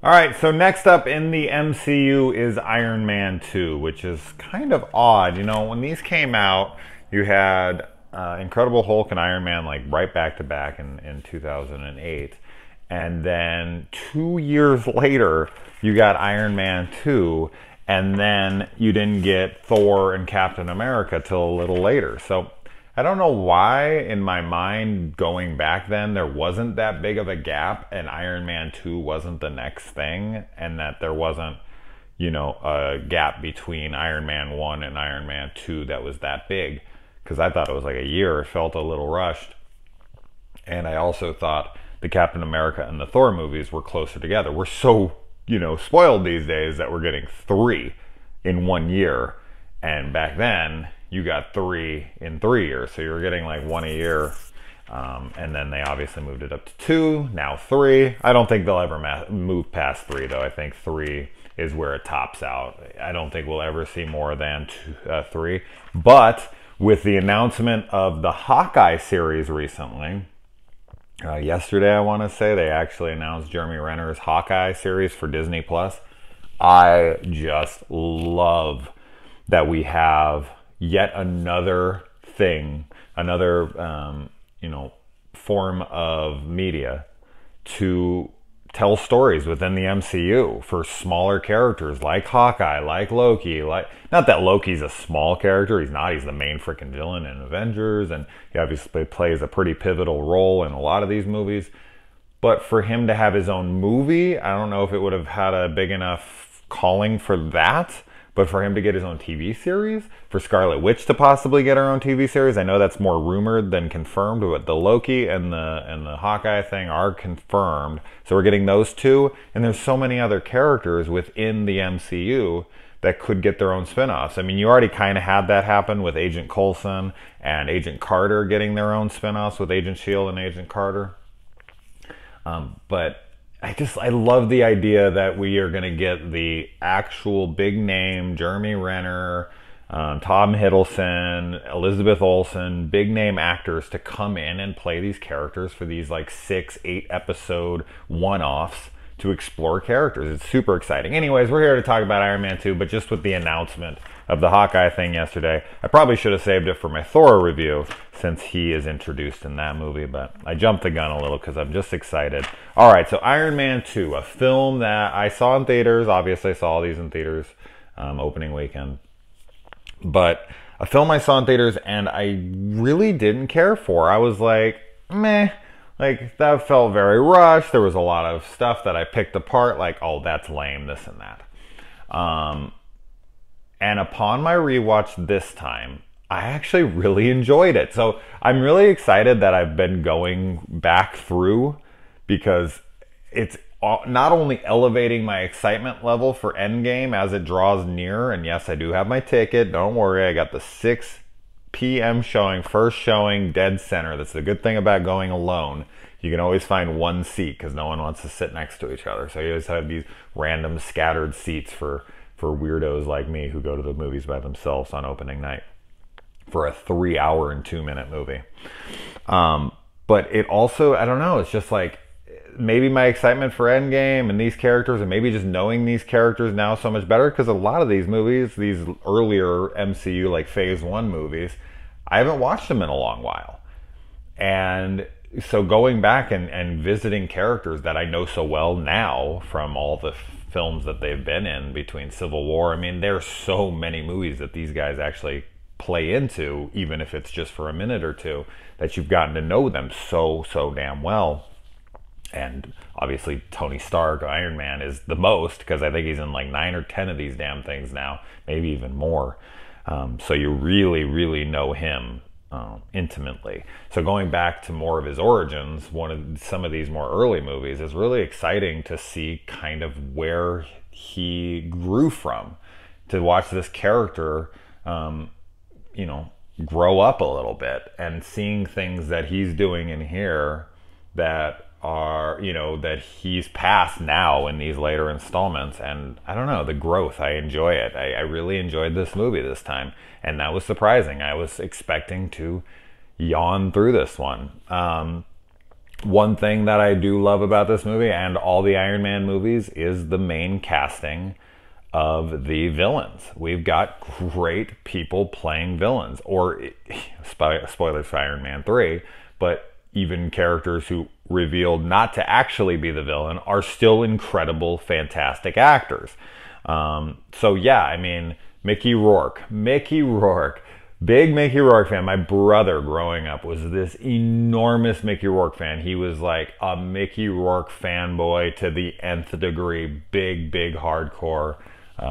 All right, so next up in the MCU is Iron Man 2, which is kind of odd. You know, when these came out, you had Incredible Hulk and Iron Man like right back to back in 2008. And then 2 years later, you got Iron Man 2, and then you didn't get Thor and Captain America till a little later. So I don't know why in my mind going back then there wasn't that big of a gap and Iron Man 2 wasn't the next thing, and that there wasn't, you know, a gap between Iron Man 1 and Iron Man 2 that was that big, because I thought it was like a year. It felt a little rushed. And I also thought the Captain America and the Thor movies were closer together. We're so, you know, spoiled these days that we're getting 3 in 1 year, and back then you got 3 in 3 years, so you were getting like 1 a year. And then they obviously moved it up to 2, now 3. I don't think they'll ever move past 3, though. I think 3 is where it tops out. I don't think we'll ever see more than 3. But with the announcement of the Hawkeye series recently, yesterday I want to say, they actually announced Jeremy Renner's Hawkeye series for Disney+. I just love that we have yet another thing, another you know, form of media to tell stories within the MCU for smaller characters like Hawkeye, like Loki. Like, not that Loki's a small character, he's not. He's the main freaking villain in Avengers, and he obviously plays a pretty pivotal role in a lot of these movies. But for him to have his own movie, I don't know if it would have had a big enough calling for that. But for him to get his own TV series, for Scarlet Witch to possibly get her own TV series, I know that's more rumored than confirmed, but the Loki and the Hawkeye thing are confirmed. So we're getting those 2, and there's so many other characters within the MCU that could get their own spin-offs. I mean, you already kind of had that happen with Agent Coulson and Agent Carter getting their own spin-offs with Agent Shield and Agent Carter. But I love the idea that we are going to get the actual big name, Jeremy Renner, Tom Hiddleston, Elizabeth Olsen, big name actors to come in and play these characters for these like 6-8 episode one-offs to explore characters. It's super exciting. Anyways, we're here to talk about Iron Man 2, but just with the announcement of the Hawkeye thing yesterday, I probably should have saved it for my Thor review since he is introduced in that movie, but I jumped the gun a little because I'm just excited. All right, so Iron Man 2, a film that I saw in theaters. Obviously, I saw all these in theaters opening weekend. But a film I saw in theaters and I really didn't care for. I was like, meh. Like, that felt very rushed. There was a lot of stuff that I picked apart, like, oh, that's lame, this and that. And upon my rewatch this time, I actually really enjoyed it. So I'm really excited that I've been going back through, because it's not only elevating my excitement level for Endgame as it draws near, and yes, I do have my ticket. Don't worry, I got the 6 p.m. showing, first showing, dead center. That's the good thing about going alone. You can always find one seat because no one wants to sit next to each other. So you always have these random scattered seats for weirdos like me who go to the movies by themselves on opening night for a 3-hour and 2-minute movie. But it also, I don't know, it's just like, maybe my excitement for Endgame and these characters, and maybe just knowing these characters now so much better, because a lot of these movies, these earlier MCU like Phase 1 movies, I haven't watched them in a long while. And so going back and visiting characters that I know so well now from all the films that they've been in between Civil War, I mean, there's so many movies that these guys actually play into, even if it's just for a minute or two, that you've gotten to know them so damn well. And obviously Tony Stark, Iron Man, is the most, because I think he's in like 9 or 10 of these damn things now, maybe even more. So you really know him intimately. So going back to more of his origins, some of these more early movies, is really exciting to see kind of where he grew from, to watch this character, you know, grow up a little bit, and seeing things that he's doing in here that are, you know, that he's passed now in these later installments. And I don't know, the growth, I enjoy it. I really enjoyed this movie this time, and that was surprising. I was expecting to yawn through this one. One thing that I do love about this movie and all the Iron Man movies is the main casting of the villains. We've got great people playing villains, or spoilers for Iron Man 3, but even characters who revealed not to actually be the villain are still incredible, fantastic actors. So yeah, I mean, Mickey Rourke, big Mickey Rourke fan. My brother growing up was this enormous Mickey Rourke fan. He was like a Mickey Rourke fanboy to the nth degree. Big hardcore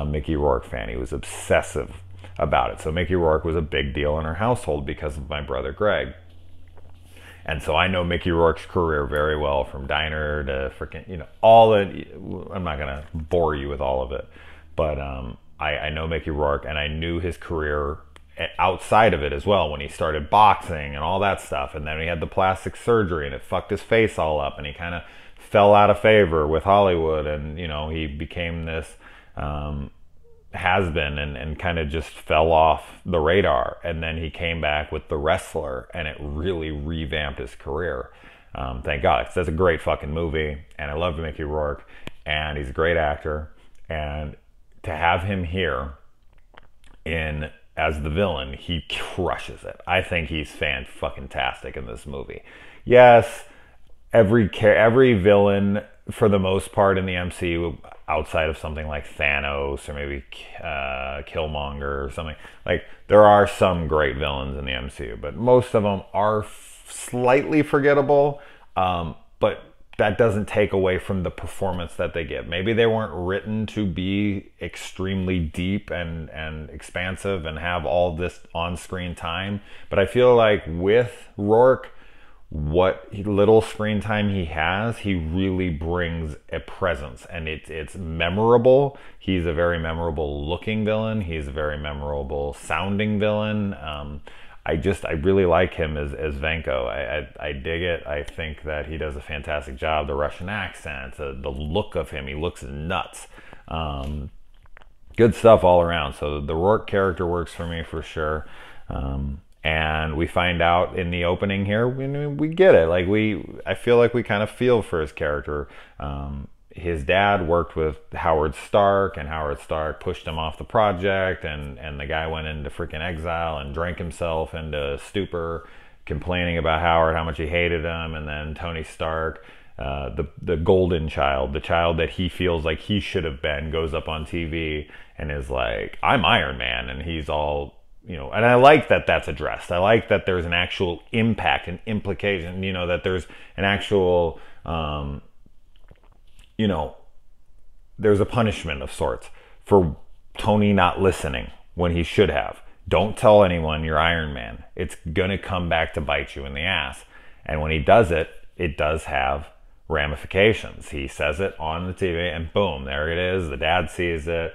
Mickey Rourke fan. He was obsessive about it. So Mickey Rourke was a big deal in our household because of my brother Greg. And so I know Mickey Rourke's career very well, from Diner to freaking, you know, all the, I'm not going to bore you with all of it, but I know Mickey Rourke, and I knew his career outside of it as well, when he started boxing and all that stuff. And then he had the plastic surgery and it fucked his face all up, and he kind of fell out of favor with Hollywood, and, you know, he became this has-been and kind of just fell off the radar. And then he came back with The Wrestler, and it really revamped his career. Thank God. That's a great fucking movie, and I love Mickey Rourke, and he's a great actor. And to have him here as the villain, he crushes it. I think he's fan-fucking-tastic in this movie. Yes, every villain, for the most part in the MCU, outside of something like Thanos or maybe Killmonger or something, like, there are some great villains in the MCU, but most of them are slightly forgettable. But that doesn't take away from the performance that they give. Maybe they weren't written to be extremely deep and expansive and have all this on-screen time, but I feel like with Rourke, what little screen time he has, he really brings a presence, and it's memorable. He's a very memorable looking villain. He's a very memorable sounding villain. I really like him as Vanko. I dig it. I think that he does a fantastic job. The Russian accent, the look of him, he looks nuts. Good stuff all around. So the Rourke character works for me for sure. And we find out in the opening here, we get it. Like, I feel like we kind of feel for his character. His dad worked with Howard Stark, and Howard Stark pushed him off the project, and the guy went into freaking exile and drank himself into stupor, complaining about Howard, how much he hated him. And then Tony Stark, the golden child, the child that he feels like he should have been, goes up on TV and is like, I'm Iron Man, and he's all, you know, and I like that that's addressed. I like that there's an actual impact and implication, you know, that there's an actual, you know, there's a punishment of sorts for Tony not listening when he should have. Don't tell anyone you're Iron Man. It's going to come back to bite you in the ass. And when he does it, it does have ramifications. He says it on the TV, and boom, there it is. The dad sees it.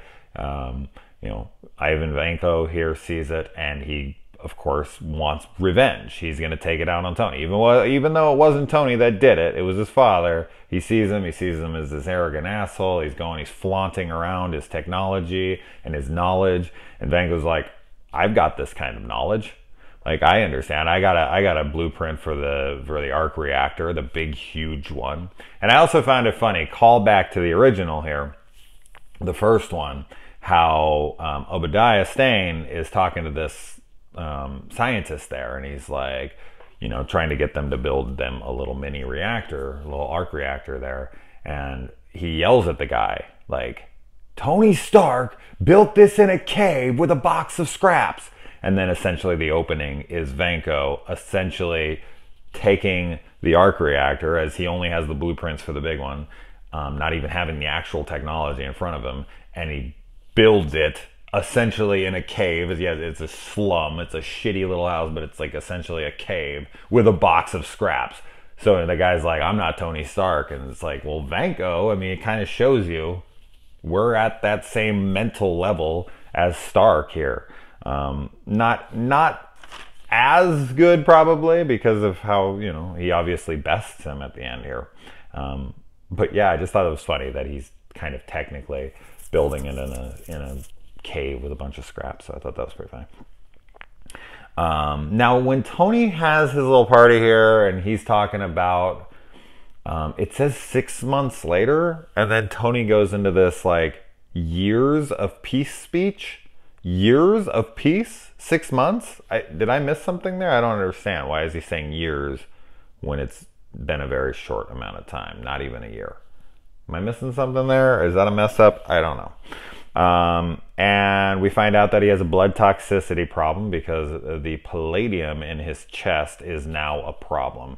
You know, Ivan Vanko here sees it, and he, of course, wants revenge. He's going to take it out on Tony. Even though it wasn't Tony that did it, it was his father. He sees him as this arrogant asshole. He's flaunting around his technology and his knowledge. And Vanko's like, I've got this kind of knowledge. Like, I understand. I got a blueprint for the arc reactor, the big, huge one. And I also found it funny, call back to the original here, the first one, how Obadiah Stane is talking to this scientist there, and he's like, you know, trying to get them to build them a little mini reactor, a little arc reactor there. And he yells at the guy, like, Tony Stark built this in a cave with a box of scraps. And then essentially the opening is Vanko essentially taking the arc reactor, as he only has the blueprints for the big one, not even having the actual technology in front of him, and he builds it essentially in a cave. It's a slum. It's a shitty little house, but it's like essentially a cave with a box of scraps. So the guy's like, I'm not Tony Stark. And it's like, well, Vanko, I mean, it kind of shows you we're at that same mental level as Stark here. Not as good probably, because of how, you know, he obviously bests him at the end here. But yeah, I just thought it was funny that he's kind of technically building it in a cave with a bunch of scraps. So I thought that was pretty funny. Now when Tony has his little party here and he's talking about It says 6 months later, and then Tony goes into this like years of peace speech. Years of peace? 6 months? Did I miss something there? I don't understand. Why is he saying years when it's been a very short amount of time, not even a year? Am I missing something there? Is that a mess up? I don't know. And we find out that he has a blood toxicity problem because the palladium in his chest is now a problem.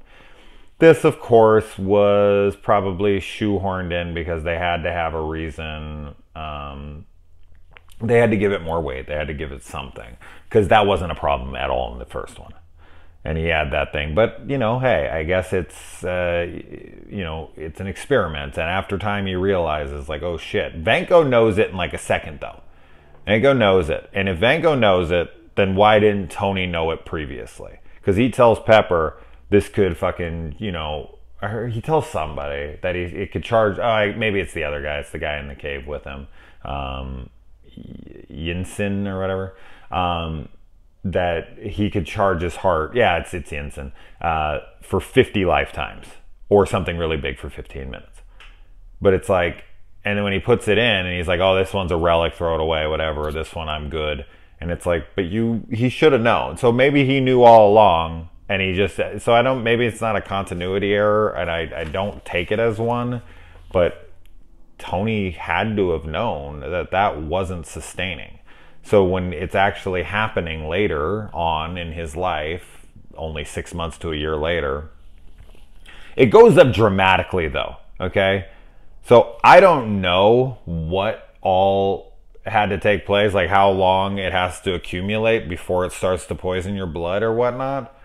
This, of course, was probably shoehorned in because they had to have a reason. They had to give it more weight. They had to give it something because that wasn't a problem at all in the first one. And he had that thing. But, you know, hey, I guess it's, you know, it's an experiment. And after time, he realizes, like, oh, shit. Vanko knows it in like a second, though. Vanko knows it. And if Vanko knows it, then why didn't Tony know it previously? Because he tells Pepper this could fucking, you know, he tells somebody that it could charge, maybe it's the other guy. It's the guy in the cave with him. Yinsen or whatever. That he could charge his heart. Yeah, it's Yinsen. For 50 lifetimes. Or something really big for 15 minutes. But it's like, and then when he puts it in and he's like, oh, this one's a relic, throw it away, whatever. This one I'm good. And it's like, but he should have known. So maybe he knew all along. And he just, so maybe it's not a continuity error. And I don't take it as one. But Tony had to have known that that wasn't sustaining. So when it's actually happening later on in his life, only 6 months to a year later, it goes up dramatically though, okay? So I don't know what all had to take place, like how long it has to accumulate before it starts to poison your blood or whatnot.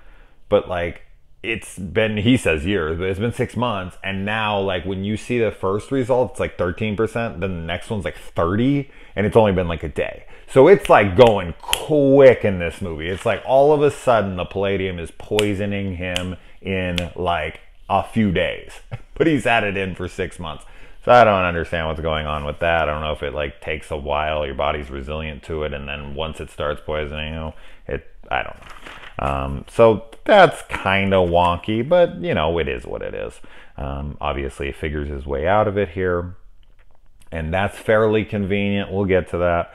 But like, it's been, he says years, but it's been 6 months. And now, like, when you see the first result, it's like 13%. Then the next one's like 30. And it's only been like a day. So it's like going quick in this movie. It's like all of a sudden the palladium is poisoning him in like a few days. But he's had it in for 6 months. So I don't understand what's going on with that. I don't know if it like takes a while, your body's resilient to it. And then once it starts poisoning you, I don't know. So that's kind of wonky, but you know, it is what it is. Obviously he figures his way out of it here, and that's fairly convenient. We'll get to that.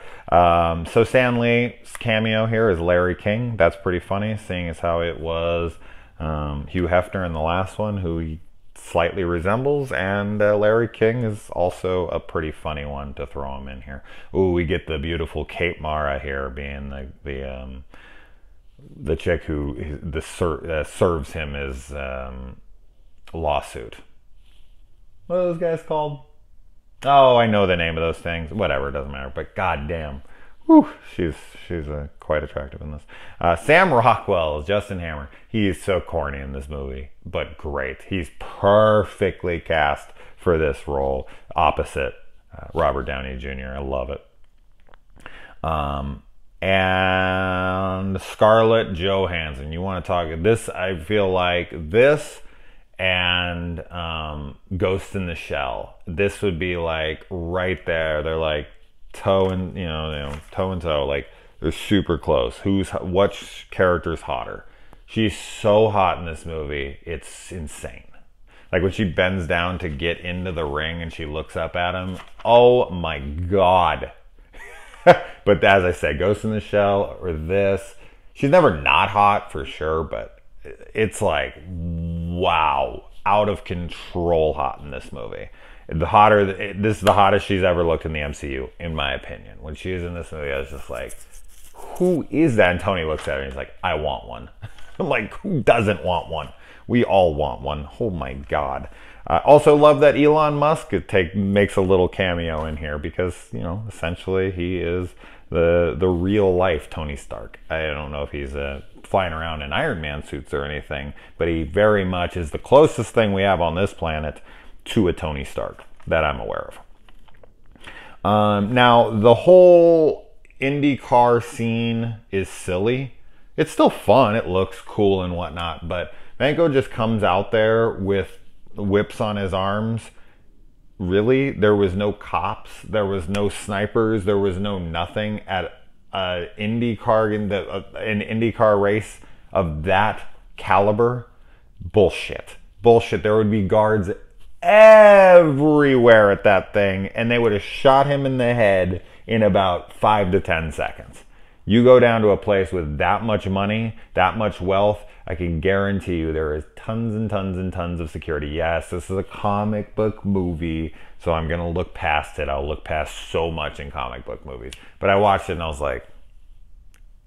So Stan Lee's cameo here is Larry King. That's pretty funny, seeing as how it was Hugh Hefner in the last one, who he slightly resembles, and Larry King is also a pretty funny one to throw him in here. Ooh, we get the beautiful Kate Mara here being the chick who serves him his lawsuit. What are those guys called? Oh, I know the name of those things. Whatever, it doesn't matter. But goddamn, whew, she's quite attractive in this. Sam Rockwell is Justin Hammer. He is so corny in this movie, but great. He's perfectly cast for this role, opposite Robert Downey Jr. I love it. And Scarlett Johansson. You want to talk this? I feel like this and Ghost in the Shell. This would be like right there. They're like toe and toe and toe. Like they're super close. What character's hotter? She's so hot in this movie. It's insane. Like when she bends down to get into the ring and she looks up at him. Oh my God. But as I said, Ghost in the Shell or this, she's never not hot for sure, but it's like, wow, out of control hot in this movie. This is the hottest she's ever looked in the MCU, in my opinion. When she was in this movie, I was just like, who is that? And Tony looks at her and he's like, I want one. I'm like, who doesn't want one? We all want one. Oh my God. Also love that Elon Musk makes a little cameo in here because, you know, essentially he is the real life Tony Stark. I don't know if he's flying around in Iron Man suits or anything, but he very much is the closest thing we have on this planet to a Tony Stark that I'm aware of. Now, the whole IndyCar scene is silly. It's still fun. It looks cool and whatnot, but Vanko just comes out there with whips on his arms. Really? There was no cops. There was no snipers. There was no nothing at an IndyCar race of that caliber. Bullshit. Bullshit. There would be guards everywhere at that thing, and they would have shot him in the head in about 5 to 10 seconds. You go down to a place with that much money, that much wealth, I can guarantee you there is tons and tons and tons of security. Yes, this is a comic book movie, so I'm going to look past it. I'll look past so much in comic book movies. But I watched it and I was like,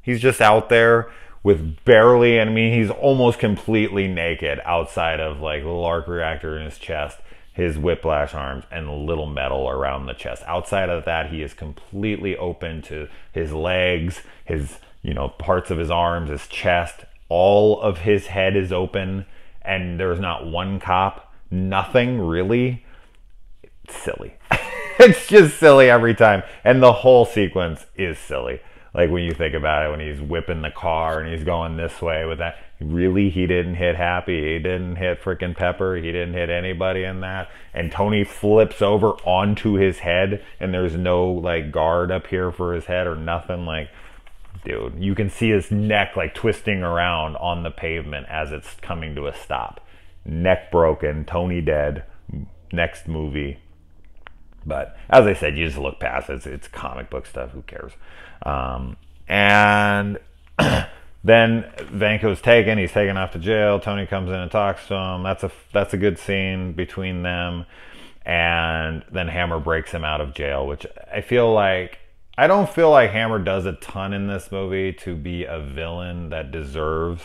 he's just out there with barely, I mean, he's almost completely naked outside of like the little arc reactor in his chest, his whiplash arms, and the little metal around the chest. Outside of that, he is completely open to his legs, his, you know, parts of his arms, his chest. All of his head is open, and there's not one cop, nothing really. It's silly. It's just silly every time. And the whole sequence is silly. Like when you think about it, when he's whipping the car and he's going this way with that. Really, he didn't hit Happy. He didn't hit freaking Pepper. He didn't hit anybody in that. And Tony flips over onto his head, and there's no like guard up here for his head or nothing. Like, dude, you can see his neck like twisting around on the pavement as it's coming to a stop. Neck broken, Tony dead. Next movie. But as I said, you just look past it. It's comic book stuff. Who cares? And then Vanko's taken. He's taken off to jail. Tony comes in and talks to him. That's a good scene between them. And then Hammer breaks him out of jail, which I don't feel like Hammer does a ton in this movie to be a villain that deserves,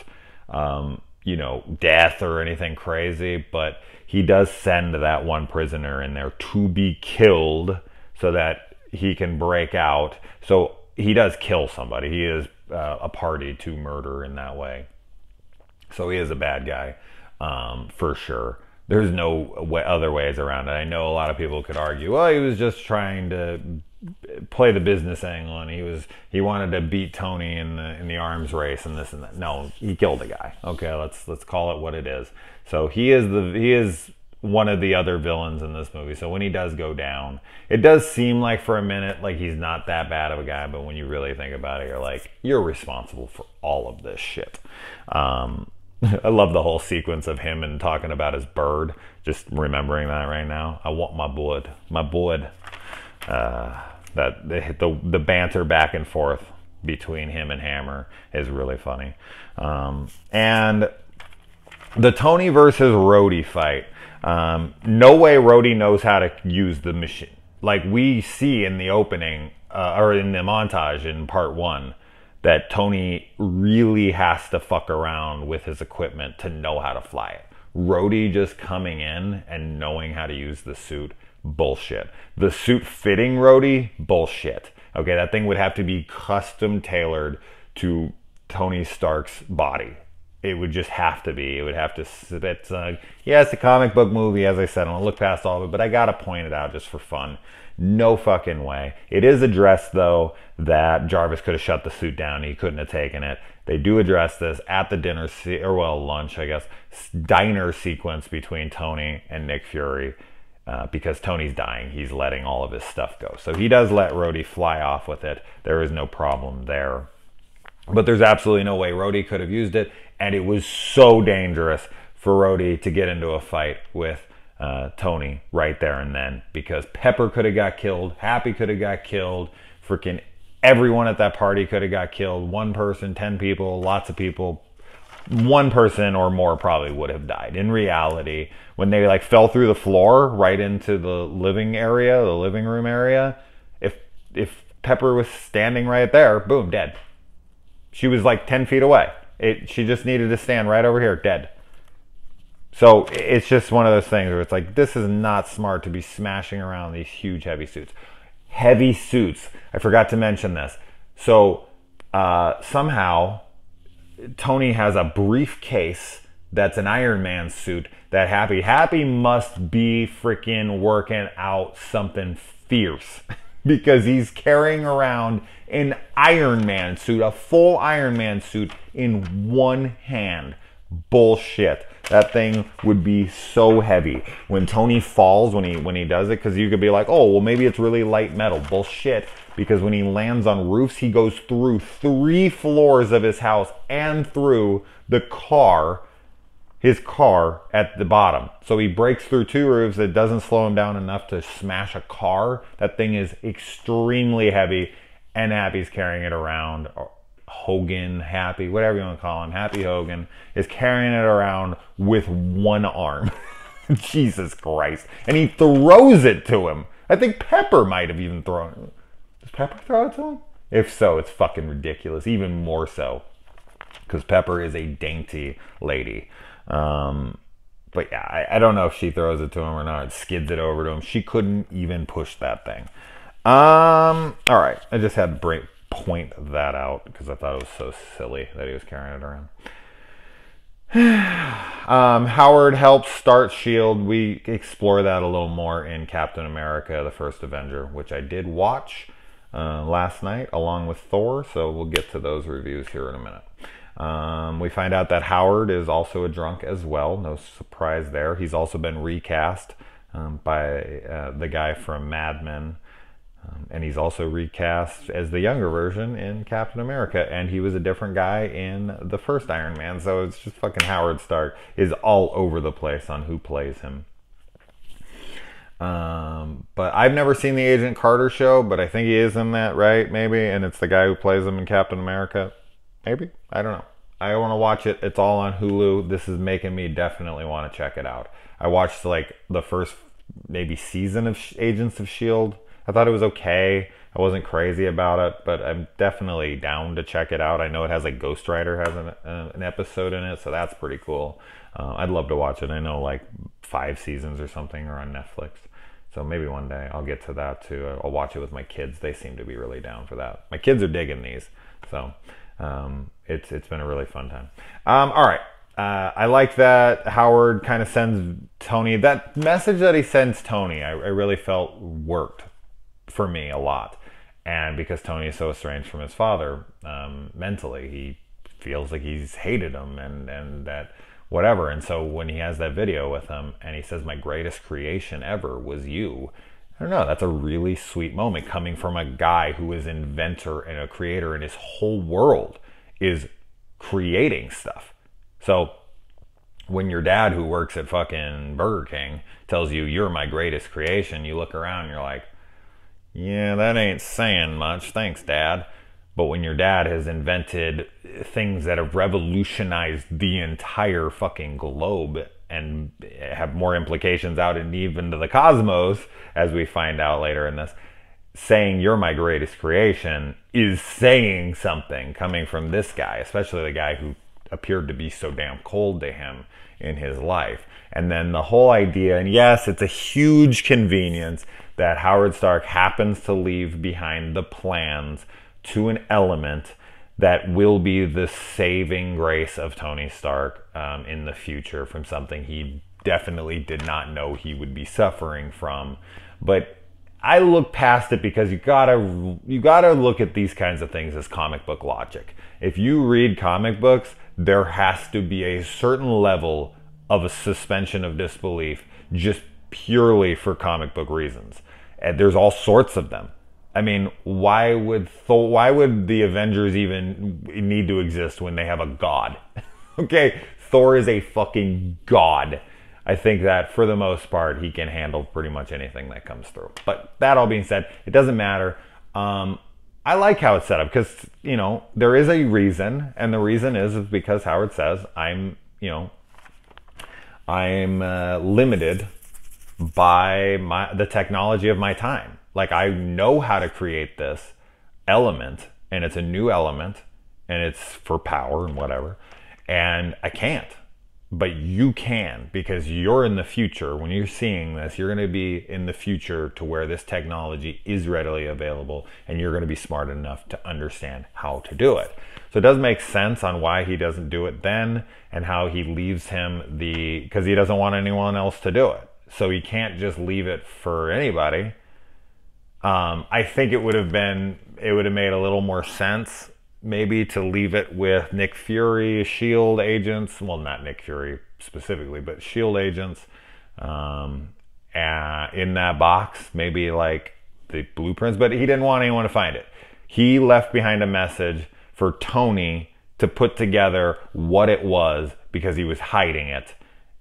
you know, death or anything crazy. But he does send that one prisoner in there to be killed so that he can break out. So he does kill somebody. He is a party to murder in that way. So he is a bad guy, for sure. There's no other ways around it. I know a lot of people could argue, well, he was just trying to play the business angle, and he wanted to beat Tony in the arms race and this and that. No, he killed a guy. Okay, let's call it what it is. So he is one of the other villains in this movie. So when he does go down, it does seem like for a minute like he's not that bad of a guy, but when you really think about it, you're like, you're responsible for all of this shit. I love the whole sequence of him and talking about his bird. Just remembering that right now. I want my bird. My bird. That the banter back and forth between him and Hammer is really funny. And the Tony versus Rhodey fight. No way Rhodey knows how to use the machine. Like we see in the opening, or in the montage in part 1, that Tony really has to fuck around with his equipment to know how to fly it. Rhodey just coming in and knowing how to use the suit, bullshit. The suit fitting Rhodey, bullshit. Okay, that thing would have to be custom tailored to Tony Stark's body. It would just have to be. It would have to fit. Yeah, it's a comic book movie, as I said. I'm going to look past all of it, but I got to point it out just for fun. No fucking way. It is addressed, though, that Jarvis could have shut the suit down. He couldn't have taken it. They do address this at the dinner, lunch, I guess, diner sequence between Tony and Nick Fury. Because Tony's dying, he's letting all of his stuff go. So he does let Rhodey fly off with it. There is no problem there. But there's absolutely no way Rhodey could have used it. And it was so dangerous for Rhodey to get into a fight with Tony right there and then. Because Pepper could have got killed. Happy could have got killed. Freaking everyone at that party could have got killed. One person, 10 people, lots of people. One person or more probably would have died. In reality, when they like fell through the floor right into the living room area, if Pepper was standing right there, boom, dead. She was like 10 feet away. She just needed to stand right over here, dead. So it's just one of those things where it's like, this is not smart to be smashing around these huge heavy suits. Heavy suits. I forgot to mention this. So somehow Tony has a briefcase that's an Iron Man suit that Happy must be freaking working out something fierce because he's carrying around an Iron Man suit, a full Iron Man suit in one hand. Bullshit. That thing would be so heavy. When Tony falls, when he does it, because you could be like, oh, well, maybe it's really light metal. Bullshit. Because when he lands on roofs, he goes through 3 floors of his house and through the car his car at the bottom. So he breaks through 2 roofs. It doesn't slow him down enough to smash a car. That thing is extremely heavy, and Happy's carrying it around. Hogan, Happy, whatever you want to call him, Happy Hogan, is carrying it around with 1 arm. Jesus Christ. And he throws it to him. I think Pepper might have even thrown it. Does Pepper throw it to him? If so, it's fucking ridiculous. Even more so. Because Pepper is a dainty lady. But yeah, I don't know if she throws it to him or not. Skids it over to him. She couldn't even push that thing. All right. I just had to point that out because I thought it was so silly that he was carrying it around. Howard helps start S.H.I.E.L.D. We explore that a little more in Captain America, the First Avenger, which I did watch last night along with Thor, so we'll get to those reviews here in a minute. We find out that Howard is also a drunk as well. No surprise there. He's also been recast by the guy from Mad Men. And he's also recast as the younger version in Captain America. And he was a different guy in the first Iron Man. So it's just fucking Howard Stark is all over the place on who plays him. But I've never seen the Agent Carter show, but I think he is in that, right? Maybe. And it's the guy who plays him in Captain America. Maybe. I don't know. I want to watch it. It's all on Hulu. This is making me definitely want to check it out. I watched like the first maybe season of Agents of S.H.I.E.L.D. I thought it was okay. I wasn't crazy about it, but I'm definitely down to check it out. I know it has like Ghost Rider has an episode in it, so that's pretty cool. I'd love to watch it. I know like 5 seasons or something are on Netflix. So maybe one day I'll get to that too. I'll watch it with my kids. They seem to be really down for that. My kids are digging these. So it's been a really fun time. All right. I like that Howard kind of sends Tony. That message that he sends Tony, I really felt worked for me a lot. And because Tony is so estranged from his father mentally, he feels like he's hated him and that whatever. And so when he has that video with him and he says, my greatest creation ever was you. I don't know. That's a really sweet moment coming from a guy who is an inventor and a creator and his whole world is creating stuff. So when your dad who works at fucking Burger King tells you you're my greatest creation, you look around and you're like, yeah, that ain't saying much. Thanks, Dad. But when your dad has invented things that have revolutionized the entire fucking globe and have more implications out and even to the cosmos, as we find out later in this, saying you're my greatest creation is saying something coming from this guy, especially the guy who appeared to be so damn cold to him in his life. And then the whole idea, and yes, it's a huge convenience that Howard Stark happens to leave behind the plans to an element that will be the saving grace of Tony Stark in the future from something he definitely did not know he would be suffering from. But I look past it because you gotta look at these kinds of things as comic book logic. If you read comic books, there has to be a certain level of a suspension of disbelief just purely for comic book reasons. And there's all sorts of them. I mean, why would the Avengers even need to exist when they have a god? Okay, Thor is a fucking god. I think that for the most part, he can handle pretty much anything that comes through. But that all being said, it doesn't matter. I like how it's set up because, you know, there is a reason. And the reason is because Howard says, I'm limited by the technology of my time. Like, I know how to create this element, and it's a new element, and it's for power and whatever, and I can't. But you can, because you're in the future. When you're seeing this, you're going to be in the future to where this technology is readily available, and you're going to be smart enough to understand how to do it. So it does make sense on why he doesn't do it then, and how he leaves him because he doesn't want anyone else to do it. So he can't just leave it for anybody. I think it would have made a little more sense maybe to leave it with Nick Fury, S.H.I.E.L.D. agents. Well, not Nick Fury specifically, but S.H.I.E.L.D. agents in that box. Maybe like the blueprints, but he didn't want anyone to find it. He left behind a message for Tony to put together what it was because he was hiding it,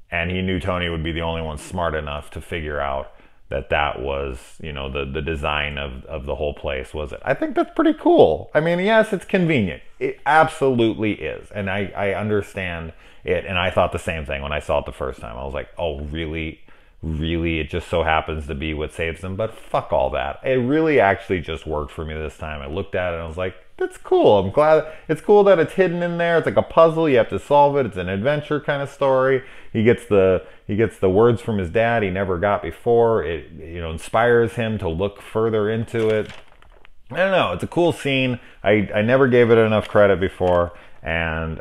and he knew Tony would be the only one smart enough to figure out that was, you know, the design of the whole place, was it? I think that's pretty cool. I mean, yes, it's convenient. It absolutely is. And I understand it. And I thought the same thing when I saw it the first time. I was like, oh, really? Really? It just so happens to be what saves them? But fuck all that. It really actually just worked for me this time. I looked at it and I was like, that's cool. I'm glad. It's cool that it's hidden in there. It's like a puzzle. You have to solve it. It's an adventure kind of story. He gets the words from his dad he never got before. It, you know, inspires him to look further into it. I don't know. It's a cool scene. I never gave it enough credit before, and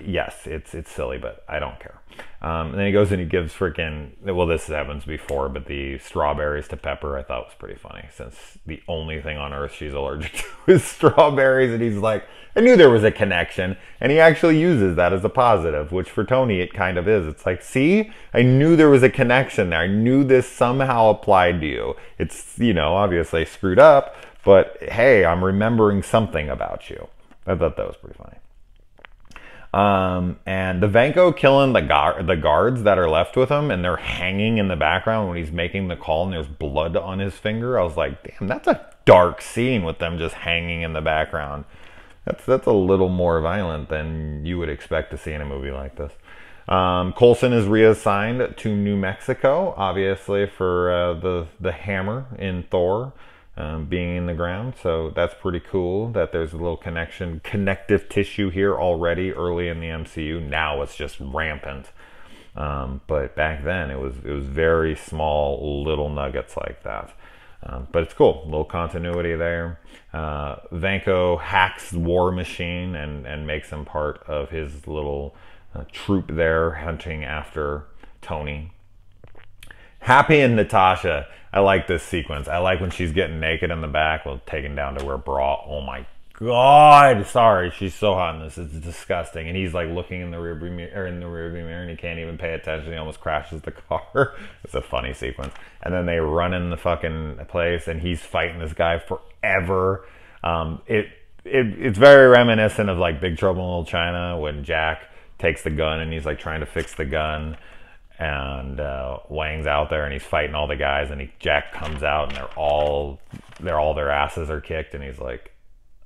yes, it's silly, but I don't care. And then he goes and he gives freaking, well, this happens before, but the strawberries to Pepper I thought was pretty funny, since the only thing on earth she's allergic to is strawberries. And he's like, I knew there was a connection. And he actually uses that as a positive, which for Tony it kind of is. It's like, see, I knew there was a connection there. I knew this somehow applied to you. It's, you know, obviously screwed up, but hey, I'm remembering something about you. I thought that was pretty funny. And the Vanko killing the guards that are left with him, and they're hanging in the background when he's making the call and there's blood on his finger. I was like, damn, that's a dark scene with them just hanging in the background. That's a little more violent than you would expect to see in a movie like this. Coulson is reassigned to New Mexico, obviously for the hammer in Thor. Being in the ground, so that's pretty cool that there's a little connective tissue here already early in the MCU. Now it's just rampant, but back then it was very small little nuggets like that. But it's cool, a little continuity there. Vanko hacks War Machine and makes him part of his little troop there hunting after Tony. Happy and Natasha, I like this sequence. I like when she's getting naked in the back, well, taken down to her bra. Oh my God, sorry, she's so hot in this. It's disgusting. And he's like looking in the rearview mirror, and he can't even pay attention. He almost crashes the car. It's a funny sequence. And then they run in the fucking place, and he's fighting this guy forever. It's very reminiscent of like Big Trouble in Little China when Jack takes the gun and he's like trying to fix the gun. And Wang's out there and he's fighting all the guys, and Jack comes out and their asses are kicked, and he's like,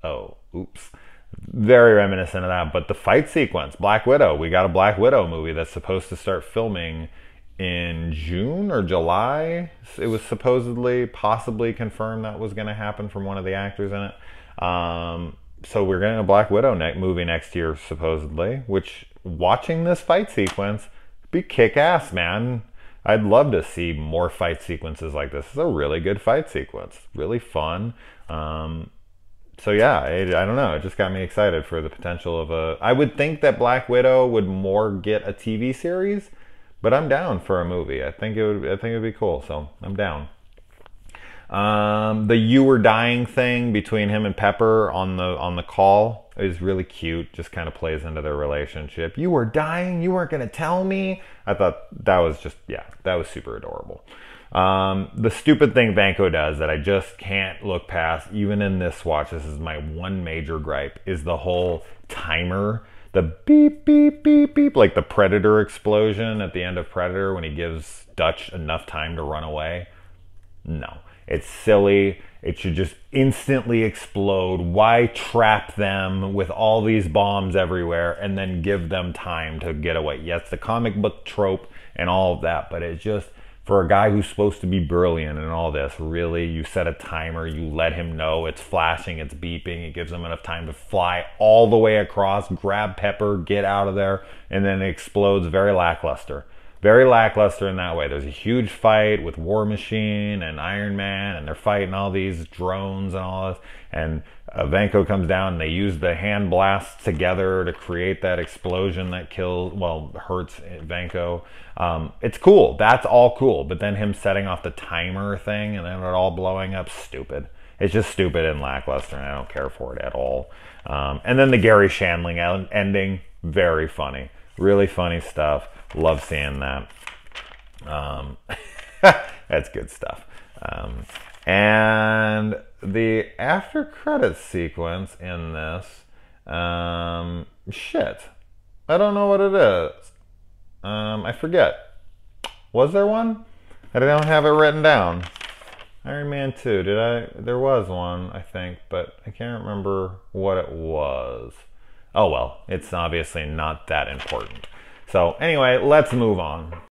oh, oops. Very reminiscent of that. But the fight sequence, Black Widow, we got a Black Widow movie that's supposed to start filming in June or July. It was supposedly, possibly confirmed that was going to happen from one of the actors in it. So we're getting a Black Widow movie next year, supposedly, which, watching this fight sequence, be kick-ass, man. I'd love to see more fight sequences like this. It's a really good fight sequence. Really fun. So yeah, I don't know. It just got me excited for the potential of a... I would think that Black Widow would more get a TV series, but I'm down for a movie. I think it would be cool, so I'm down. The "you were dying" thing between him and Pepper on the call is really cute. Just kind of plays into their relationship. You were dying? You weren't going to tell me? I thought that was just, yeah, that was super adorable. The stupid thing Vanko does that I just can't look past, even in this watch, this is my one major gripe, is the whole timer. The beep, beep, beep, beep, like the Predator explosion at the end of Predator when he gives Dutch enough time to run away. No. It's silly. It should just instantly explode. Why trap them with all these bombs everywhere and then give them time to get away? Yes, the comic book trope and all of that, but it's just, for a guy who's supposed to be brilliant and all this, really, you set a timer, you let him know it's flashing, it's beeping, it gives him enough time to fly all the way across, grab Pepper, get out of there, and then it explodes. Very lackluster. Very lackluster in that way. There's a huge fight with War Machine and Iron Man, and they're fighting all these drones and all this, and Vanko comes down and they use the hand blasts together to create that explosion that hurts Vanko. It's cool. That's all cool. But then him setting off the timer thing and then it all blowing up, stupid. It's just stupid and lackluster, and I don't care for it at all. And then the Gary Shandling ending, very funny. Really funny stuff. Love seeing that. That's good stuff. And the after credits sequence in this, shit. I don't know what it is. I forget. Was there one? I don't have it written down. Iron Man 2, did I? There was one, I think, but I can't remember what it was. Oh well, it's obviously not that important. So anyway, let's move on.